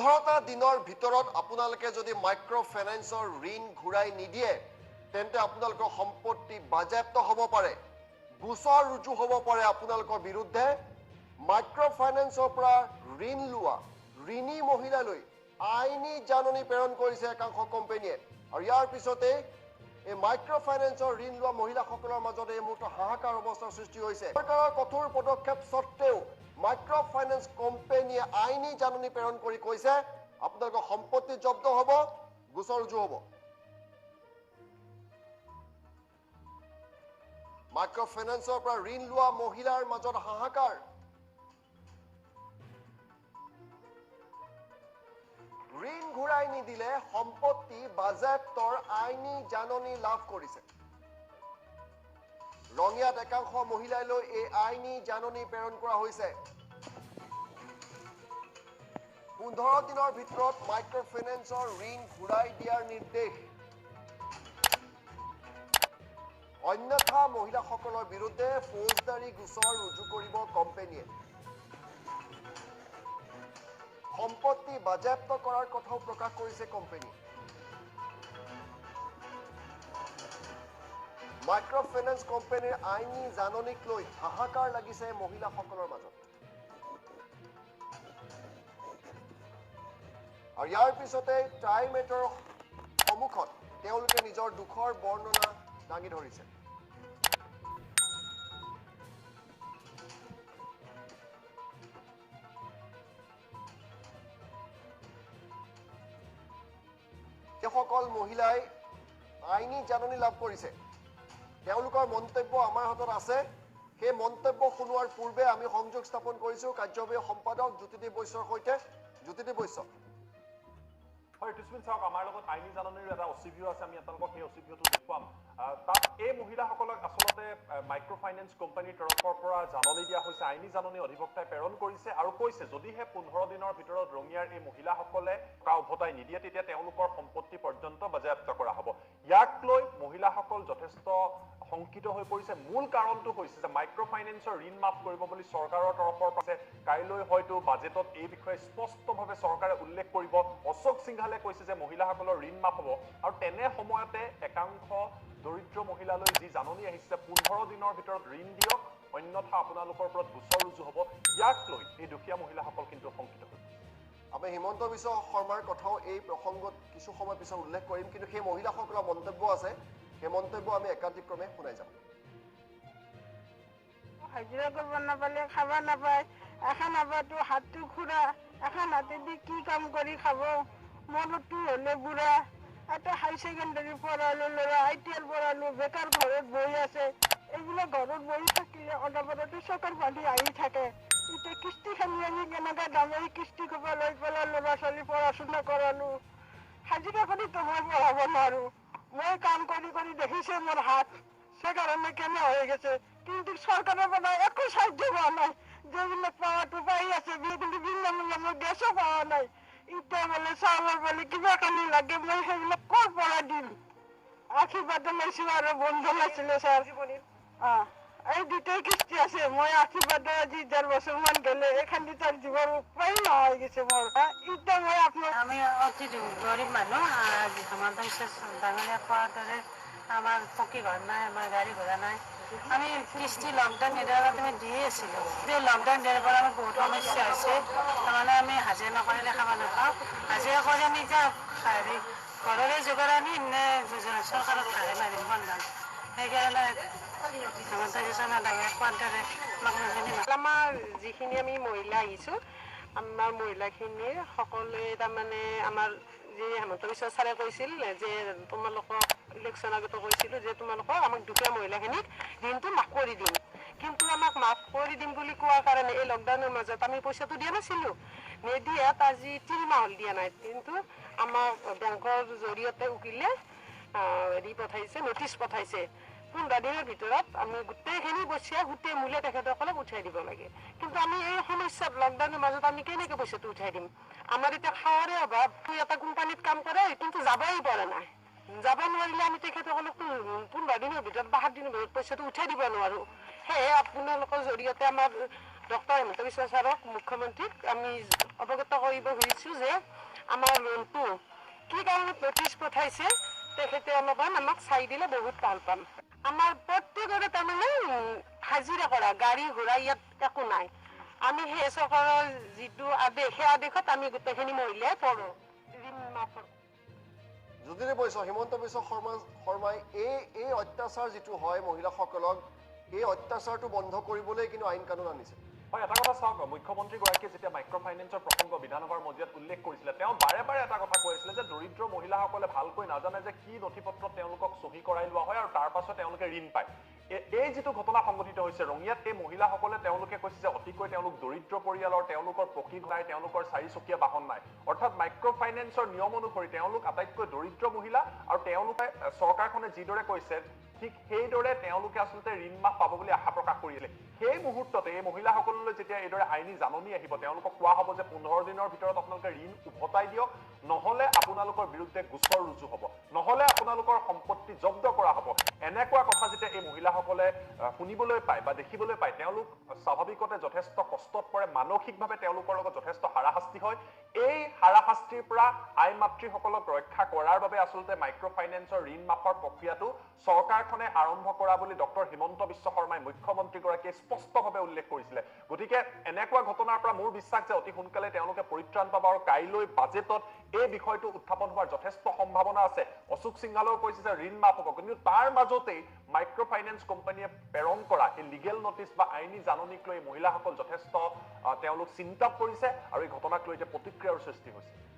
15টা দিনৰ ভিতৰত আপোনালোকে যদি মাইক্ৰ ফাইনেন্সৰ ঋণ ঘূৰাই নিদিয়ে তেন্তে আপোনালোকৰ সম্পত্তি বাজেয়াপ্ত হ'ব পাৰে গোচৰ ৰুজু হ'ব পাৰে আপোনালোকৰ বিৰুদ্ধে মাইক্ৰ ফাইনেন্সৰ পৰা ঋণ লোৱা ঋণী মহিলালৈ আইনী জাননী প্ৰেৰণ কৰিছে একাংশ কোম্পানীয়ে আৰু ইয়াৰ পিছতে এই মাইক্ৰ ফাইনেন্সৰ ঋণ লোৱা মহিলাসকলৰ মাজত এই মুহূৰ্তত হাহাকাৰ অৱস্থাৰ সৃষ্টি হৈছে চৰকাৰৰ কঠোৰ পদক্ষেপ সত্ত্বেও মাইক্ৰ ফাইনেন্স কোম্পানীয়ে আইনী জাননী প্ৰেৰণ কৰি কৈছে আপোনালোকৰ সম্পত্তি জব্দ হ'ব গোচৰ ৰুজু হ'ব মাইক্ৰ ফাইনেন্সৰ পৰা ঋণ লোৱা মহিলাৰ মাজত হাহাকাৰ ঋণ ঘূৰাই নিদিলে সম্পত্তি বাজেয়াপ্তৰ আইনী জাননী লাভ কৰিছে ৰঙিয়াত একাংশ মহিলালৈ এই আইনী জাননী প্ৰেৰণ কৰা হৈছে 15 দিনৰ ভিতৰত মাইক্ৰ ফাইনেন্সৰ ঋণ ঘূৰাই দিয়াৰ নিৰ্দেশ অন্যথা মহিলাসকলৰ বিৰুদ্ধে ফৌজদাৰী গোচৰ ৰুজু কৰিব কোম্পানীয়ে সম্পত্তি বাজেয়াপ্ত কৰাৰ কথাও প্ৰকাশ কৰিছে কোম্পানী মাইক্ৰ ফাইনেন্স কোম্পানীৰ আইনী জাননীক লৈ হাহাকাৰ লাগিছে মহিলাসকলৰ মাজত আৰু ইয়াৰ পিছতে টাইমেটৰ সন্মুখত তেওঁলোকে নিজৰ দুখৰ বৰ্ণনা দাঙি ধৰিছে সকল মহিলাই আইনী জাননী লাভ কৰিছে তেওঁলোকৰ মন্তব্য আমাৰ হাতত আছে সেই মন্তব্য শুনোৱাৰ পূৰ্বে আমি সংযোগ স্থাপন কৰিছো কাৰ্যবাহী সম্পাদক জ্যোতিদেৱ বৈশ্যৰ সৈতে জ্যোতিদেৱ বৈশ্য হয় টিছমিন চাওক আমাৰ লগত আইনী জাননীৰ এটা অচিভিউ আছে আমি আপোনালোকক সেই অচিভিউটো দেখুৱাম তাত এই মহিলাসকলক আচলতে মাইক্ৰ ফাইনেন্স কোম্পানীৰ তৰফৰ পৰা জাননী দিয়া হৈছে আইনী জাননী অধিবক্তাই প্ৰেৰণ কৰিছে আৰু কৈছে যদিহে 15 দিনৰ ভিতৰত ৰঙিয়াৰ এই মহিলাসকলে টকা উভতাই নিদিয়ে তেতিয়া তেওঁলোকৰ সম্পত্তি পৰ্যন্ত বাজেয়াপ্ত কৰা হ'ব ইয়াক লৈ মহিলাসকল যথেষ্ট শংকিত হৈ পৰিছে মূল কাৰণটো হৈছে যে মাইক্ৰ ফাইনেন্সৰ ঋণ মাফ কৰিব বুলি চৰকাৰৰ তৰফৰ পৰা কাইলৈ হয়তো বাজেটত এই বিষয়ে স্পষ্টভাৱে চৰকাৰে উল্লেখ কৰিব অশোক সিংহালে কৈছে যে মহিলাসকলৰ ঋণ মাফ হ'ব আৰু তেনে সময়তে একাংশ দৰিদ্ৰ মহিলালৈ যি জাননী আহিছে 15 দিনৰ ভিতৰত ঋণ দিয়ক অন্যথা আপোনালোকৰ ওপৰত গোচৰ ৰুজু হ'ব ইয়াক লৈ এই দুখীয়া মহিলাসকল কিন্তু শংকিত হৈছে আমি হিমন্ত বিশ্ব শৰ্মাৰ কথাও এই প্ৰসংগত কিছু সময় পিছত উল্লেখ কৰিম কিন্তু সেই মহিলাসকলৰ মন্তব্য আছে সেই মন্তব্য আমি একাধিক্ৰমে শুনাই যাম হাজিৰা কৰিব নাপালে খাব নাপায় এখন আবাটো হাতটো খুৰা এখন হাতেদি কি কাম কৰি খাব মনতো হলে বুঢ়া এটা হাই ছেকেণ্ডাৰী পঢ়ালো ল'ৰা ITL পঢ়ালো বেকাৰ ঘৰত বহি আছে এইবিলাক ঘৰত বহি থাকিলে অনবৰতে চকৰ পানী আহি থাকে এতিয়া কিস্তিখানি আমি কেনেকৈ দামেৰি কিস্তি ক'ব লৈ পেলাই ল'ৰা ছোৱালী পঢ়া শুনা কৰালো হাজিৰা কৰিতো মই পঢ়াব নোৱাৰো মই কাম কৰি কৰি দেখিছে মোৰ হাত সেইকাৰণে কেনে হৈ গৈছে কিন্তু চৰকাৰৰ পৰা একো সাহায্য পোৱা নাই যেবিলাক পাৱাটো পাই আছে কিন্তু বিনামূলীয়া মই গেছো পোৱা নাই এতিয়া বোলে চাউলৰ বোলে কিবা কানি লাগে মই সেইবিলাক ক'ৰ পৰা দিম আশীৰ্বাদ লৈছো আৰু বন্ধু নাছিলে ছাৰ এই দুটাই কিস্তি আছে মই আশীৰ্বাদ আজি 4 বছৰমান গ'লে এখন দুটাৰ জীৱন উপায় নহয় গৈছে মোৰ এতিয়া মই আপোনাৰ আমি অতি গৰীব মানুহ হিমন্ত বিশ্ব ডাঙৰীয়া কোৱাৰ দৰে আমাৰ পকী ঘৰ নাই আমাৰ গাড়ী ঘোড়া নাই আমি কিস্তি লকডাউন নিদিয়াৰ আগত আমি দিয়ে আছিলোঁ যে লকডাউন দিয়াৰ পৰা আমাৰ বহুত সমস্যা হৈছে তাৰমানে আমি হাজিৰা নকৰিলে খাব নাপাওঁ হাজিৰা কৰি আমি এতিয়া হেৰি ঘৰৰে যোগাৰ আমি নে চৰকাৰত হাৰে মাৰিম বন্ধন সেইকাৰণে হিমন্ত বিশ্ব ডাঙৰীয়া কোৱাৰ দৰে আমাৰ যিখিনি আমি মহিলা আহিছোঁ আমাৰ মহিলাখিনিৰ সকলোৱে তাৰমানে আমাৰ যি হিমন্ত বিশ্ব ছাৰে কৈছিল যে তোমালোকক ইলেকশ্যন আগতে কৈছিলোঁ যে তোমালোকক আমাক দুখীয়া মহিলাখিনিক ঋণটো মাফ কৰি দিম কিন্তু আমাক মাফ কৰি দিম বুলি কোৱাৰ কাৰণে এই লকডাউনৰ মাজত আমি পইচাটো দিয়া নাছিলোঁ নিদিয়াত আজি 3 মাহ হ'ল দিয়া নাই কিন্তু আমাক বেংকৰ জৰিয়তে উকিলে হেৰি পঠাইছে নটিচ পঠাইছে 15 দিনৰ ভিতৰত আমি গোটেইখিনি পইচা গোটেই মূলে তেখেতসকলক উঠাই দিব লাগে কিন্তু আমি এই সমস্যাত লকডাউনৰ মাজত আমি কেনেকৈ পইচাটো উঠাই দিম আমাৰ এতিয়া খাৱাৰে অভাৱ এটা কোম্পানীত কাম কৰে কিন্তু যাবই পৰা নাই যাব নোৱাৰিলে আমি তেখেতসকলকতো 15 দিনৰ ভিতৰত বা 7 দিনৰ ভিতৰত পইচাটো উঠাই দিব নোৱাৰোঁ সেয়ে আপোনালোকৰ জৰিয়তে আমাৰ ডক্টৰ হিমন্ত বিশ্ব ছাৰক মুখ্যমন্ত্ৰীক আমি অৱগত কৰিব খুজিছোঁ যে আমাৰ লোনটো কি কাৰণত নটিচ পঠাইছে তেখেতে অলপমান আমাক চাই দিলে বহুত ভাল পাম। আমাৰ প্ৰত্যেকৰে তাৰমানে হাজিৰা কৰা গাড়ী ঘোঁৰা ইয়াত একো নাই। আমি সেই চৰকাৰৰ যিটো আদেশ সেই আদেশত আমি গোটেইখিনি মহিলাই পঢ়োঁ ঋণ মাফৰ। যদি কৈছোঁ হিমন্ত বিশ্ব শৰ্মাই এই অত্যাচাৰ যিটো হয় মহিলাসকলক এই অত্যাচাৰটো বন্ধ কৰিবলৈ কিন্তু আইন কানুন আনিছে। হয়, এটা কথা চাওক, মুখ্যমন্ত্ৰীগৰাকীয়ে যেতিয়া মাইক্ৰ' ফাইনেন্সৰ প্ৰসংগ বিধানসভাৰ মজিয়াত উল্লেখ কৰিছিলে তেওঁ বাৰে বাৰে এটা কথা কৈ আছিলে যে দৰিদ্ৰ মহিলাসকলে ভালকৈ নাজানে যে কি নথি পত্ৰত তেওঁলোকক চহী কৰাই লোৱা হয় আৰু তাৰ পাছত তেওঁলোকে ঋণ পায়। এই যিটো ঘটনা সংঘটিত হৈছে ৰঙিয়াত এই মহিলাসকলে তেওঁলোকে কৈছে যে অতিকৈ তেওঁলোক দৰিদ্ৰ পৰিয়ালৰ, তেওঁলোকৰ পকী ঘৰ নাই, তেওঁলোকৰ চাৰিচকীয়া বাহন নাই। অৰ্থাৎ মাইক্ৰ' ফাইনেন্সৰ নিয়ম অনুসৰি তেওঁলোক আটাইতকৈ দৰিদ্ৰ মহিলা আৰু তেওঁলোকে চৰকাৰখনে যিদৰে কৈছে ঠিক সেইদৰে তেওঁলোকে আচলতে ঋণ মাফ পাব বুলি আশা প্ৰকাশ কৰিলে। সেই মুহূৰ্ততে এই মহিলাসকললৈ যেতিয়া এইদৰে আইনী জাননী আহিব তেওঁলোকক কোৱা হ'ব যে 15 দিনৰ ভিতৰত আপোনালোকে ঋণ উভতাই দিয়ক, নহ'লে আপোনালোকৰ বিৰুদ্ধে গোচৰ ৰুজু হ'ব, নহ'লে আপোনালোকৰ সম্পত্তি জব্দ কৰা হ'ব। এনেকুৱা কথা যেতিয়া এই মহিলাসকলে শুনিবলৈ পায় বা দেখিবলৈ পায় তেওঁলোক স্বাভাৱিকতে যথেষ্ট কষ্টত পৰে, মানসিকভাৱে তেওঁলোকৰ লগত যথেষ্ট হাৰাশাস্তি হয়। এই হাৰাশাস্তিৰ পৰা আই মাতৃসকলক ৰক্ষা কৰাৰ বাবে আচলতে মাইক্ৰ' ফাইনেন্সৰ ঋণ মাফৰ প্ৰক্ৰিয়াটো চৰকাৰখনে আৰম্ভ কৰা বুলি ডক্টৰ হিমন্ত বিশ্ব শৰ্মাই মুখ্যমন্ত্ৰীগৰাকীয়ে স্পষ্টভাৱে উল্লেখ কৰিছিলে। গতিকে এনেকুৱা ঘটনাৰ পৰা মোৰ বিশ্বাস যে অতি সোনকালে তেওঁলোকে পৰিত্ৰাণ পাব আৰু কাইলৈ বাজেটত এই বিষয়টো উত্থাপন হোৱাৰ যথেষ্ট সম্ভাৱনা আছে। অশোক সিংহালেও কৈছে যে ঋণ মাফ হ'ব, কিন্তু তাৰ মাজতেই মাইক্ৰ' ফাইনেন্স কোম্পানীয়ে প্ৰেৰণ কৰা এই লিগেল নটিচ বা আইনী জাননীক লৈ মহিলাসকল যথেষ্ট তেওঁলোক চিন্তাত পৰিছে আৰু এই ঘটনাক লৈ এতিয়া প্ৰতিক্ৰিয়াৰ সৃষ্টি হৈছে।